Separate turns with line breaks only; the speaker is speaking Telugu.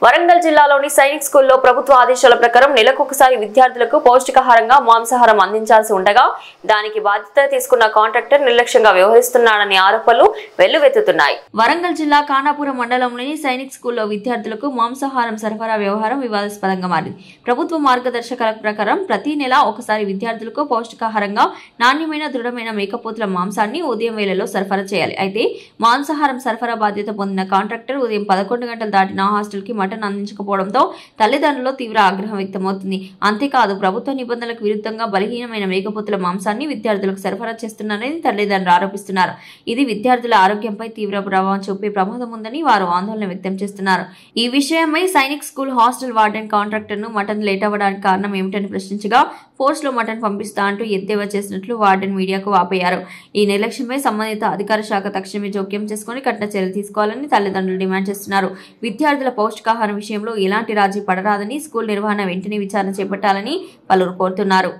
వరంగల్ జిల్లాలోని సైనిక్ స్కూల్లో ప్రభుత్వ ఆదేశాల ప్రకారం నెలకొకసారి విద్యార్థులకు పౌష్టికాహారంగా మాంసాహారం అందించాల్సి ఉండగా దానికి బాధ్యత తీసుకున్న కాంట్రాక్టర్ నిర్లక్ష్యంగా వ్యవహరిస్తున్నాడని ఆరోపణలు వెల్లువెత్తుతున్నాయి. వరంగల్ జిల్లా ఖానాపురం మండలంలోని సైనిక్ స్కూల్లో విద్యార్థులకు మాంసాహారం సరఫరా వ్యవహారం వివాదాస్పదంగా మారింది. ప్రభుత్వ మార్గదర్శకాల ప్రకారం ప్రతి నెల ఒకసారి విద్యార్థులకు పౌష్టికాహారంగా నాణ్యమైన దృఢమైన మేకపోతుల మాంసాన్ని ఉదయం వేళలో సరఫరా చేయాలి. అయితే మాంసాహారం సరఫరా బాధ్యత పొందిన కాంట్రాక్టర్ ఉదయం 11 గంటలు దాటిన హాస్టల్ కి మటన్ అందించకపోవడంతో తల్లిదండ్రుల్లో తీవ్ర ఆగ్రహం వ్యక్తమవుతుంది. అంతేకాదు ప్రభుత్వ నిబంధనలకు విరుద్ధంగా బలహీనమైన మేకపోతుల మాంసాన్ని విద్యార్థులకు సరఫరా చేస్తున్నారని తల్లిదండ్రులు ఆరోపిస్తున్నారు. ఇది విద్యార్థుల ఆరోగ్యంపై తీవ్ర ప్రభావం చూపే ప్రమాదం ఉందని వారు ఆందోళన వ్యక్తం చేస్తున్నారు. ఈ విషయమై Sainik school hostel warden contractor ను మటన్ లేట్ అవ్వడానికి కారణం ఏమిటని ప్రశ్నించగా ఫోర్స్ లో మటన్ పంపిస్తా అంటూ ఎద్దేవా చేసినట్లు వార్డెన్ మీడియాకు వాపోయారు. ఈ నిర్లక్ష్యంపై సంబంధిత అధికార శాఖ తక్షణమే జోక్యం చేసుకుని కఠిన చర్యలు తీసుకోవాలని తల్లిదండ్రులు డిమాండ్ చేస్తున్నారు. విద్యార్థుల పౌష్టికాహారం విషయంలో ఎలాంటి రాజీ పడరాదని స్కూల్ నిర్వహణ వెంటనే విచారణ చేపట్టాలని పలువురు కోరుతున్నారు.